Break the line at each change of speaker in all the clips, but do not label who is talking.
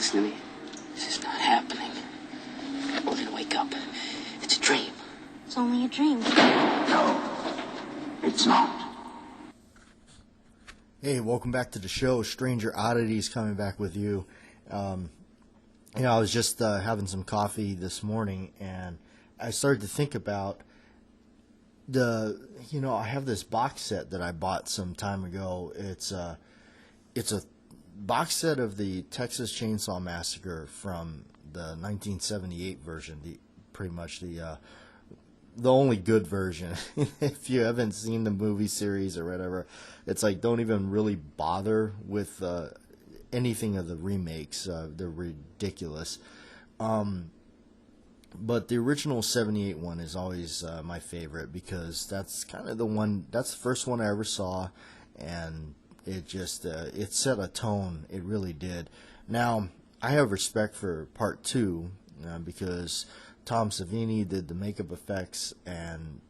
listen to me. This is not happening. We're gonna wake up. It's a dream.
It's only a dream.
No, it's not.
Hey, welcome back to the show. Stranger Oddities coming back with you. I was just having some coffee this morning, and I started to think about I have this box set that I bought some time ago. It's a box set of the Texas Chainsaw Massacre from the 1978 version, pretty much the only good version. If you haven't seen the movie series or whatever, it's like don't even really bother with anything of the remakes. They're ridiculous. But the original 78 one is always my favorite because that's kind of that's the first one I ever saw, and it just it set a tone. It really did. Now, I have respect for part 2 because Tom Savini did the makeup effects, and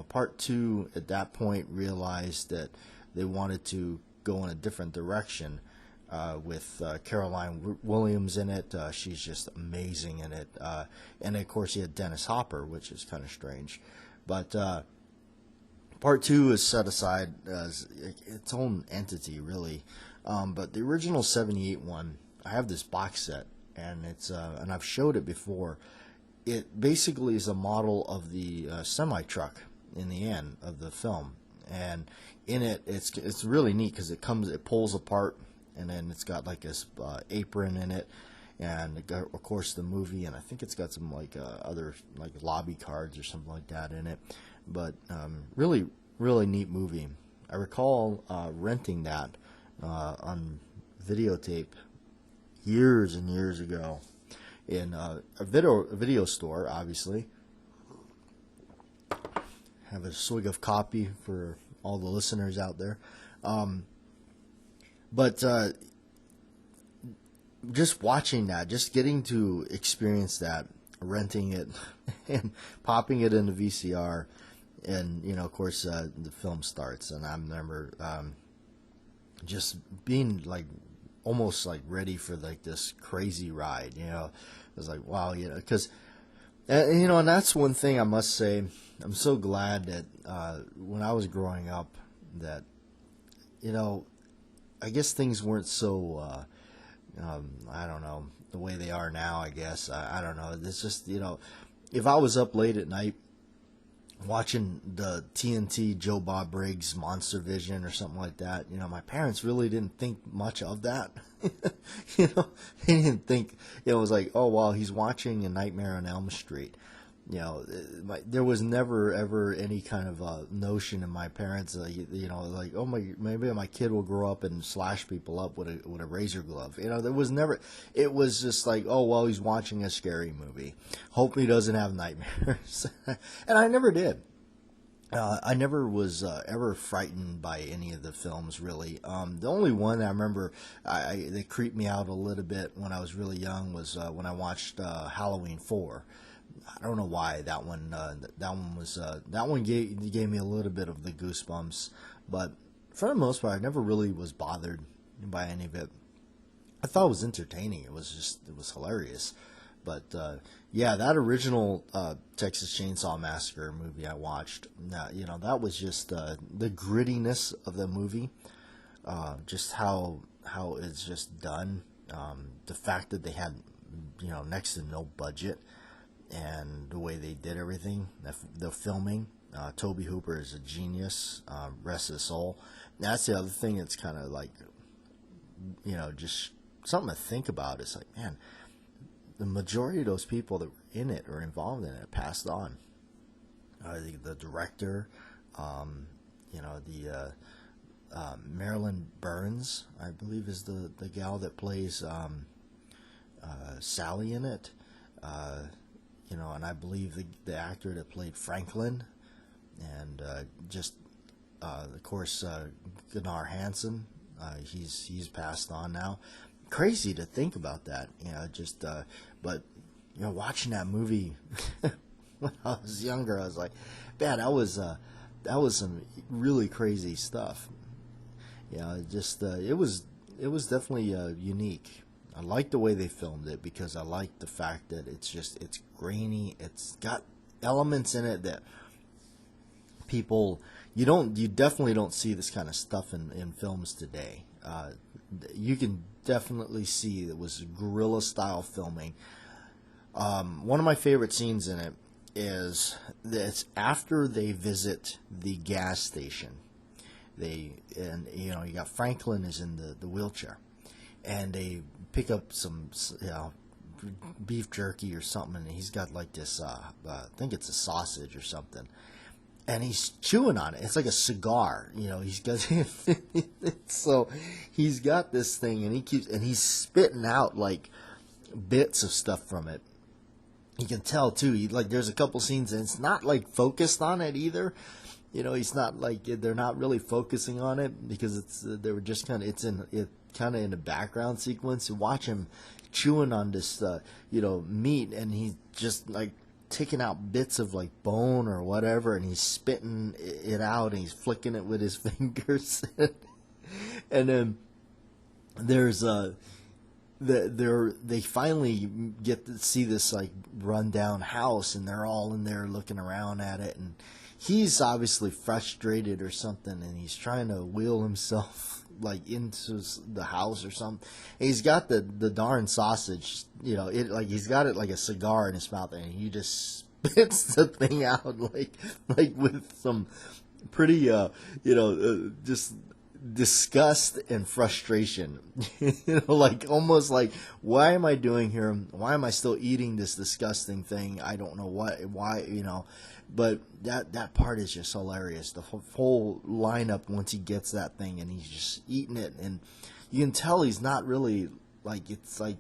part 2 at that point realized that they wanted to go in a different direction with Caroline Williams in it. She's just amazing in it, and of course you had Dennis Hopper, which is kind of strange, but part 2 is set aside as its own entity, really. But the original 78 one, I have this box set, and it's and I've showed it before. It basically is a model of the semi-truck in the end of the film, and in it, it's really neat because it pulls apart, and then it's got like this apron in it, and it got, of course, the movie, and I think it's got some other lobby cards or something like that in it. But really, really neat movie. I recall renting that on videotape years and years ago in a video store, obviously. Have a swig of coffee for all the listeners out there. But just watching that, just getting to experience that, renting it and popping it into VCR, and of course the film starts, and I remember just being almost ready for this crazy ride. I was like, wow, because and that's one thing I must say. I'm so glad that when I was growing up that I guess things weren't so I don't know, the way they are now. I guess I don't know. It's just if I was up late at night watching the TNT Joe Bob Briggs Monster Vision or something like that, my parents really didn't think much of that. They didn't think it was like, oh well, he's watching A Nightmare on Elm Street. There was never ever any kind of notion in my parents, oh maybe my kid will grow up and slash people up with a razor glove. There was never. It was just like, oh well, he's watching a scary movie. Hope he doesn't have nightmares. And I never did. I never was ever frightened by any of the films, really. The only one I remember that creeped me out a little bit when I was really young was when I watched Halloween 4. I don't know why that one gave me a little bit of the goosebumps, but for the most part, I never really was bothered by any of it. I thought it was entertaining. It was hilarious. But that original Texas Chainsaw Massacre movie I watched, that was just the grittiness of the movie, just how it's just done. The fact that they had next to no budget. And the way they did everything, the filming, Tobe Hooper is a genius, rest his soul. That's the other thing that's kind of just something to think about. It's like, man, the majority of those people that were in it or involved in it passed on. The director, Marilyn Burns, I believe, is the gal that plays Sally in it. And I believe the actor that played Franklin, and of course, Gunnar Hansen, he's passed on now. Crazy to think about that, but watching that movie when I was younger, I was like, man, that was some really crazy stuff. It was definitely unique. I like the way they filmed it because I like the fact that it's grainy. It's got elements in it that you definitely don't see this kind of stuff in films today. You can definitely see it was guerrilla style filming. One of my favorite scenes in it is that it's after they visit the gas station. You got Franklin is in the wheelchair, and they pick up some beef jerky or something, and he's got like this I think it's a sausage or something, and he's chewing on it. It's like a cigar, he's got so he's got this thing, and he's spitting out like bits of stuff from it. You can tell too, there's a couple scenes and it's not like focused on it either. He's not like, they're not really focusing on it because they were just kind of in a background sequence. You watch him chewing on this meat, and he's just like taking out bits of like bone or whatever, and he's spitting it out, and he's flicking it with his fingers. And then there's they finally get to see this like rundown house, and they're all in there looking around at it, and he's obviously frustrated or something, and he's trying to wheel himself like into the house or something. And he's got the darn sausage, he's got it like a cigar in his mouth, and he just spits the thing out like with some pretty just disgust and frustration. Like almost like, why am I doing here? Why am I still eating this disgusting thing? I don't know why. But that part is just hilarious. The whole lineup once he gets that thing and he's just eating it, and you can tell he's not really like, it's like,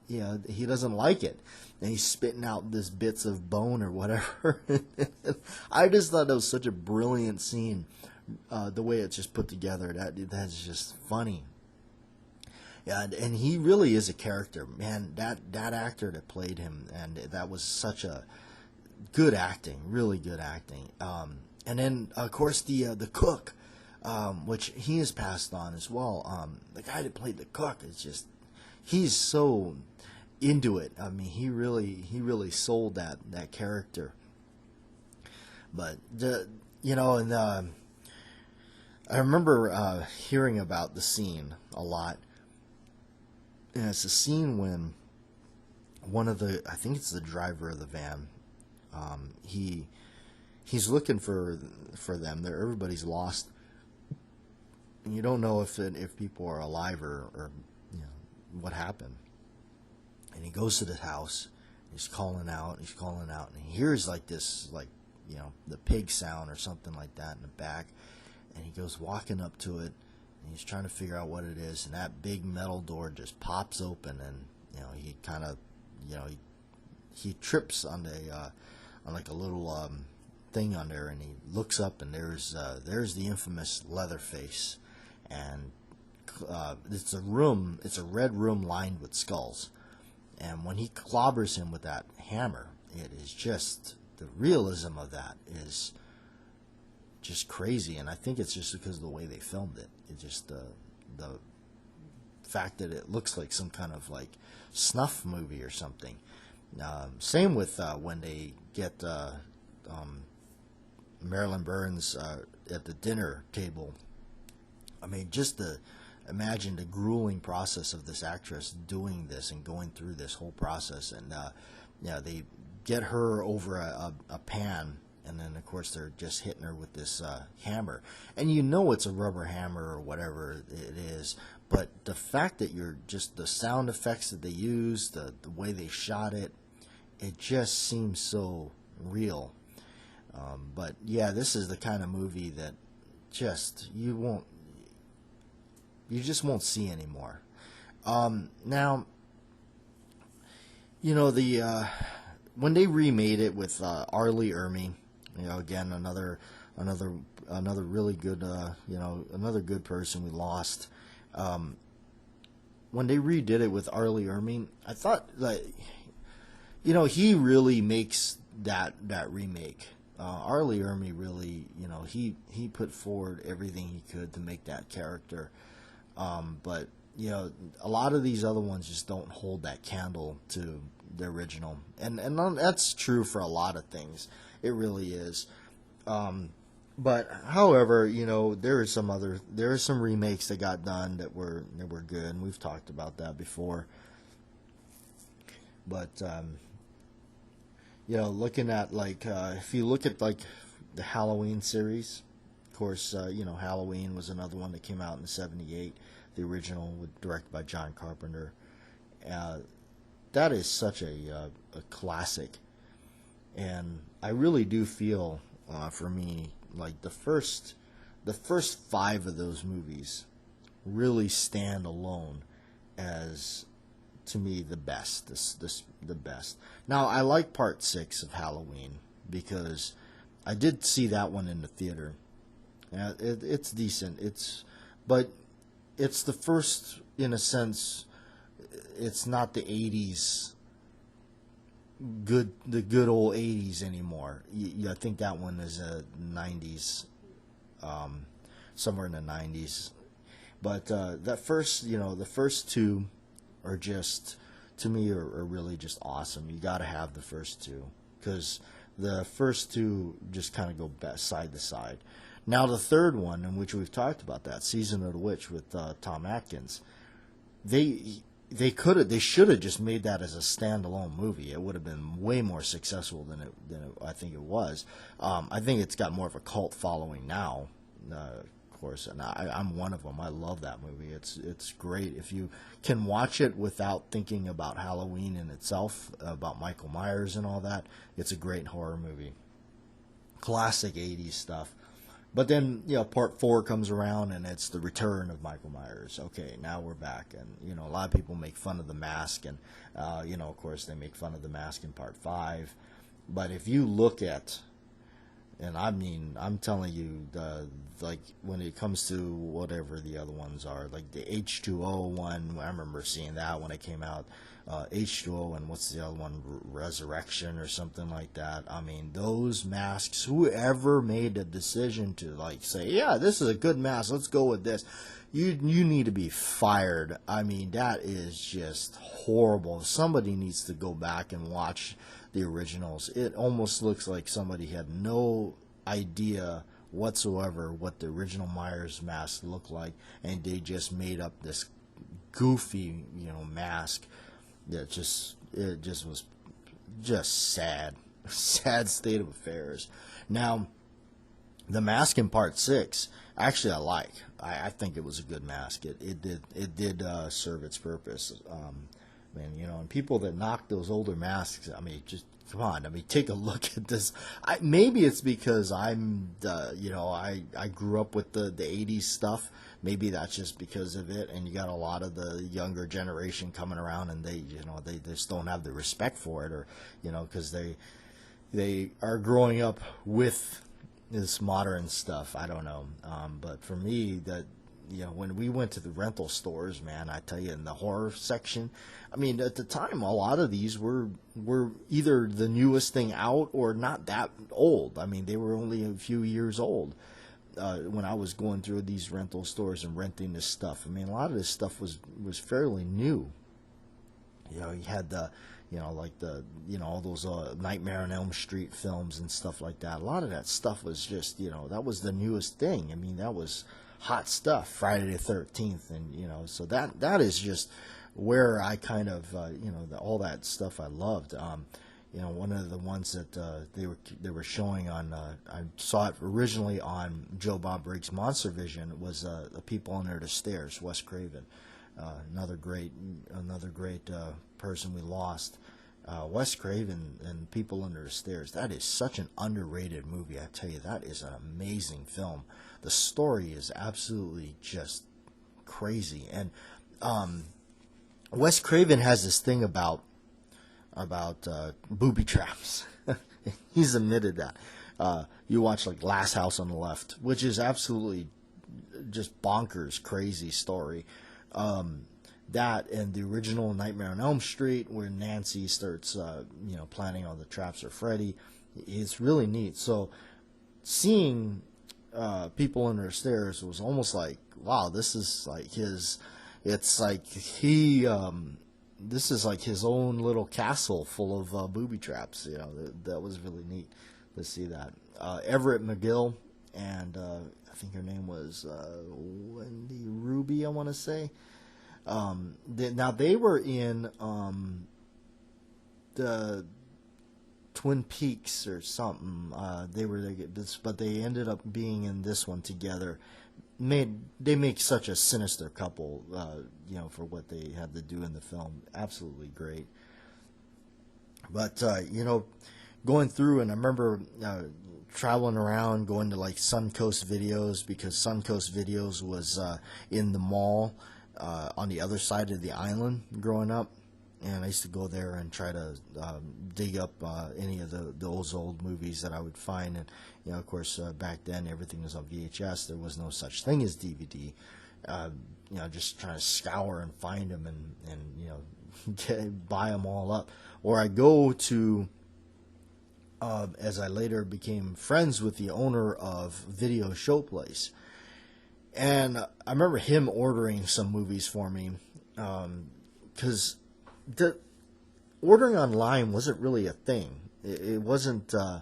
he doesn't like it, and he's spitting out this bits of bone or whatever. I just thought that was such a brilliant scene. The way it's just put together, that's just funny. Yeah, and he really is a character, man. That actor that played him, and that was such a good acting, really good acting. And then of course the cook, which he has passed on as well. The guy that played the cook is just, he's so into it. I mean, he really sold that character. But I remember hearing about the scene a lot. And it's a scene when I think it's the driver of the van, he's looking for them. Everybody's lost, and you don't know if people are alive or what happened. And he goes to the house. He's calling out, and he hears like this, the pig sound or something like that in the back. And he goes walking up to it, and he's trying to figure out what it is. And that big metal door just pops open, and he kind of, he trips on like a little thing on there, and he looks up, and there's the infamous Leatherface, and it's a red room lined with skulls. And when he clobbers him with that hammer, it is just, the realism of that is just crazy. And I think it's just because of the way they filmed it. It just the fact that it looks like some kind of like snuff movie or something. Same with when they get Marilyn Burns at the dinner table. I mean, just imagine the grueling process of this actress doing this and going through this whole process. And they get her over a pan, and then of course they're just hitting her with this hammer, and it's a rubber hammer or whatever it is. But the fact that the sound effects that they used, the way they shot it, it just seems so real. But yeah, this is the kind of movie that you just won't see anymore. Now, when they remade it with R. Lee Ermey, again another really good, another good person we lost. When they redid it with R. Lee Ermey, I thought that he really makes that remake. R. Lee Ermey really, he put forward everything he could to make that character. But a lot of these other ones just don't hold that candle to the original, and that's true for a lot of things. It really is. But however, there are some remakes that got done that were good, and we've talked about that before. But looking at if you look at the Halloween series, of course, Halloween was another one that came out in '78. The original, directed by John Carpenter. That is such a classic, and I really do feel, for me, like the first 5 of those movies really stand alone as, to me, the best. The best. Now, I like Part 6 of Halloween because I did see that one in the theater. It's decent. But it's the first, in a sense. It's not the '80s the good old '80s anymore. I think that one is a '90s, somewhere in the '90s. But that first, the first 2 are just, to me, are really just awesome. You got to have the first 2 because the first 2 just kind of go side to side. Now the third one, in which we've talked about that, Season of the Witch with Tom Atkins, they should have just made that as a standalone movie. It would have been way more successful than I think it was. I think it's got more of a cult following now, of course, and I'm one of them. I love that movie. It's great if you can watch it without thinking about Halloween in itself, about Michael Myers and all that. It's a great horror movie, classic '80s stuff. But then, Part 4 comes around, and it's the return of Michael Myers. Okay, now we're back. And, a lot of people make fun of the mask. And, of course, they make fun of the mask in Part 5. But if you look at, and I mean, I'm telling you, when it comes to whatever the other ones are, like the H2O one, I remember seeing that when it came out. H2O, and what's the other one, Resurrection or something like that. I mean, those masks, whoever made the decision to say, yeah, this is a good mask, let's go with this, you need to be fired. I mean, that is just horrible. Somebody needs to go back and watch the originals. It almost looks like somebody had no idea whatsoever what the original Myers mask looked like, and they just made up this goofy, mask. It just was just sad state of affairs. Now, the mask in Part 6, actually, I like. I think it was a good mask. It did serve its purpose. And people that knock those older masks, I mean, just come on. I mean, take a look at this. Maybe it's because I grew up with the '80s stuff. Maybe that's just because of it. And you got a lot of the younger generation coming around, and they just don't have the respect for it, or because they are growing up with this modern stuff. I don't know. But for me, when we went to the rental stores, man, I tell you, in the horror section, I mean, at the time, a lot of these were either the newest thing out or not that old. I mean, they were only a few years old when I was going through these rental stores and renting this stuff. I mean, a lot of this stuff was fairly new. You had the, all those Nightmare on Elm Street films and stuff like that. A lot of that stuff was just, that was the newest thing. I mean, that was hot stuff, Friday the 13th, and so that is just where I kind of all that stuff I loved. One of the ones that they were showing on, I saw it originally on Joe Bob Briggs' Monster Vision, was The People Under the Stairs, Wes Craven, another great person we lost. Wes Craven and People Under the Stairs, that is such an underrated movie. I tell you, that is an amazing film. The story is absolutely just crazy. And Wes Craven has this thing about booby traps. He's admitted that. You watch like Last House on the Left, which is absolutely just bonkers, crazy story. That and the original Nightmare on Elm Street, where Nancy starts, planning all the traps for Freddy. It's really neat. So Seeing People Under the Stairs was almost like, wow, this is like his It's like this is like his own little castle full of booby traps. You know, that was really neat to see that. Everett McGill and I think her name was Wendy Ruby, I want to say. Now they were in the Twin Peaks or something. But they ended up being in this one together. They make such a sinister couple, for what they had to do in the film. Absolutely great. But going through, and I remember traveling around, going to like Suncoast Videos, because Suncoast Videos was in the mall on the other side of the island growing up. And I used to go there and try to dig up any of those old movies that I would find. And, of course, back then everything was on VHS. There was no such thing as DVD. Just trying to scour and find them and buy them all up. Or I go to, as I later became friends with the owner of Video Showplace. And I remember him ordering some movies for me because the ordering online wasn't really a thing. It wasn't. I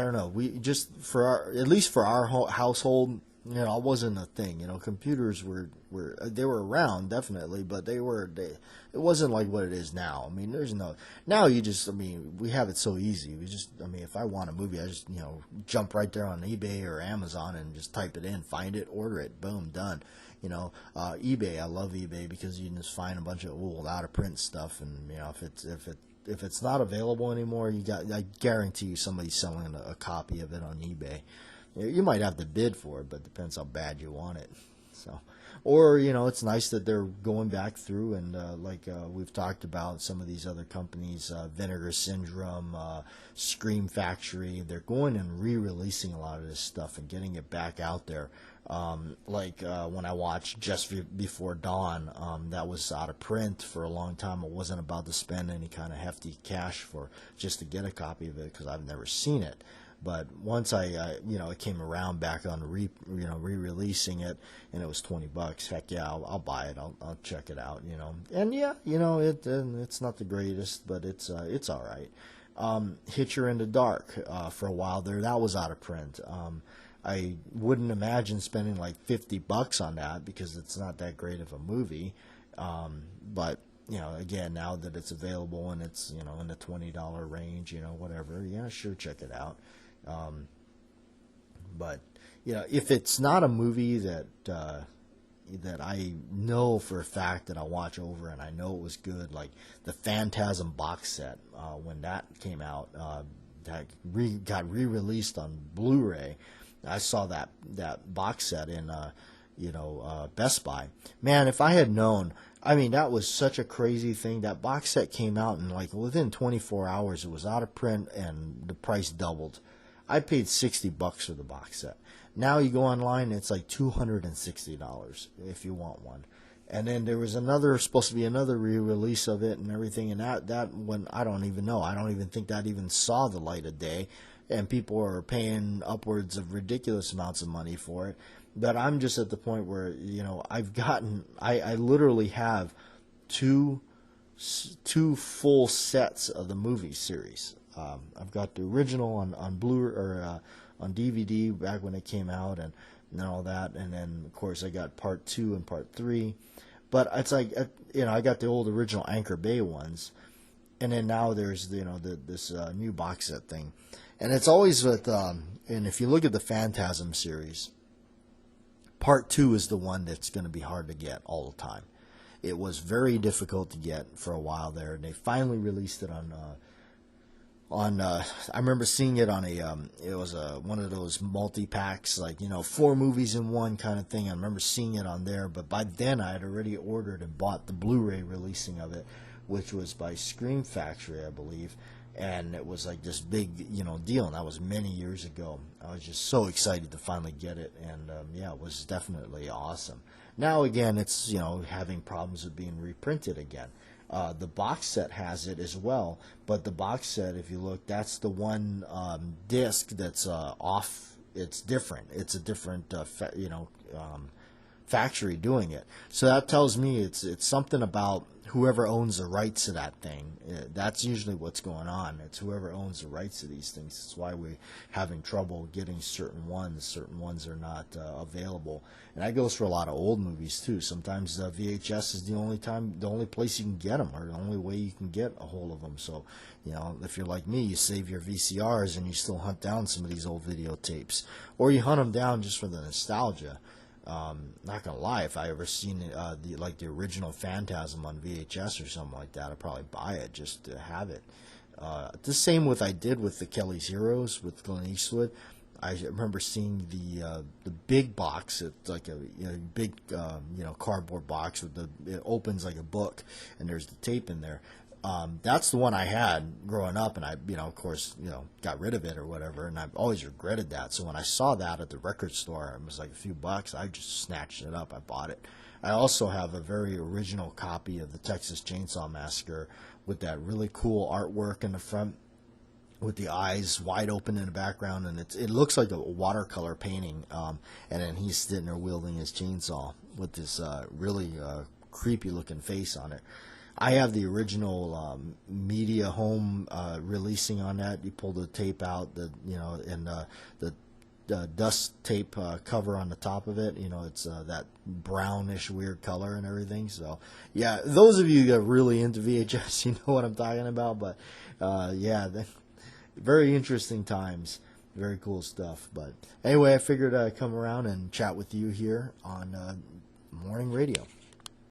don't know. We just at least for our household, it wasn't a thing. Computers were around definitely, but it wasn't like what it is now. I mean, now you just. I mean, we have it so easy. If I want a movie, I just jump right there on eBay or Amazon and just type it in, find it, order it, boom, done. eBay. I love eBay because you can just find a bunch of old out of print stuff, and if it's not available anymore, I guarantee you somebody's selling a copy of it on eBay. You might have to bid for it, but it depends how bad you want it. So, or it's nice that they're going back through and we've talked about some of these other companies, Vinegar Syndrome, Scream Factory. They're going and re-releasing a lot of this stuff and getting it back out there. When I watched Just Before Dawn, that was out of print for a long time. I wasn't about to spend any kind of hefty cash just to get a copy of it because I've never seen it. But once it came around back on re-releasing it, and it was $20. Heck yeah, I'll buy it. I'll check it out. And yeah, it's not the greatest, but it's all right. Hitcher in the Dark for a while there, that was out of print. I wouldn't imagine spending like $50 on that because it's not that great of a movie. But again, now that it's available and it's in the $20 range, whatever, yeah, sure, check it out. But if it's not a movie that I know for a fact that I'll watch over and I know it was good, like the Phantasm box set when that came out, that got re-released on Blu-ray. I saw that box set in Best Buy. Man, if I had known, that was such a crazy thing. That box set came out and like within 24 hours it was out of print and the price doubled. I paid $60 for the box set. Now you go online, it's like $260 if you want one. And then there was supposed to be another re-release of it and everything, and that one I don't even know. I don't even think that even saw the light of day. And people are paying upwards of ridiculous amounts of money for it. But I'm just at the point where, I literally have two full sets of the movie series. I've got the original on on DVD back when it came out and all that. And then, of course, I got part 2 and part 3. But it's like, I got the old original Anchor Bay ones. And then now there's, this new box set thing. And it's always with, and if you look at the Phantasm series, part 2 is the one that's going to be hard to get all the time. It was very difficult to get for a while there, and they finally released it on I remember seeing it on it was one of those multi-packs, like, 4 movies in one kind of thing. I remember seeing it on there, but by then I had already ordered and bought the Blu-ray releasing of it, which was by Scream Factory, I believe. And it was like this big, deal, and that was many years ago. I was just so excited to finally get it, and it was definitely awesome. Now again, it's having problems with being reprinted again. The box set has it as well, but the box set, if you look, that's the one disc that's off. It's different. It's a different, factory doing it. So that tells me it's something about whoever owns the rights to that thing. That's usually what's going on. It's whoever owns the rights to these things. That's why we're having trouble getting certain ones. Certain ones are not available, and that goes for a lot of old movies too. Sometimes VHS is the only place you can get them, or the only way you can get a hold of them. So, if you're like me, you save your VCRs and you still hunt down some of these old videotapes, or you hunt them down just for the nostalgia. Not gonna lie, if I ever seen the original Phantasm on VHS or something like that, I'd probably buy it just to have it. The same I did with the Kelly's Heroes with Clint Eastwood. I remember seeing the big box. It's like a big cardboard box it opens like a book, and there's the tape in there. That's the one I had growing up, and I, of course, got rid of it or whatever, and I've always regretted that. So when I saw that at the record store, it was like a few bucks, I just snatched it up. I bought it. I also have a very original copy of the Texas Chainsaw Massacre with that really cool artwork in the front, with the eyes wide open in the background, and it looks like a watercolor painting, and then he's sitting there wielding his chainsaw with this really creepy looking face on it. I have the original media home releasing on that. You pull the tape out, and the dust tape cover on the top of it. It's that brownish weird color and everything. So yeah, those of you that are really into VHS, you know what I'm talking about. But very interesting times, very cool stuff. But anyway, I figured I'd come around and chat with you here on Morning Radio.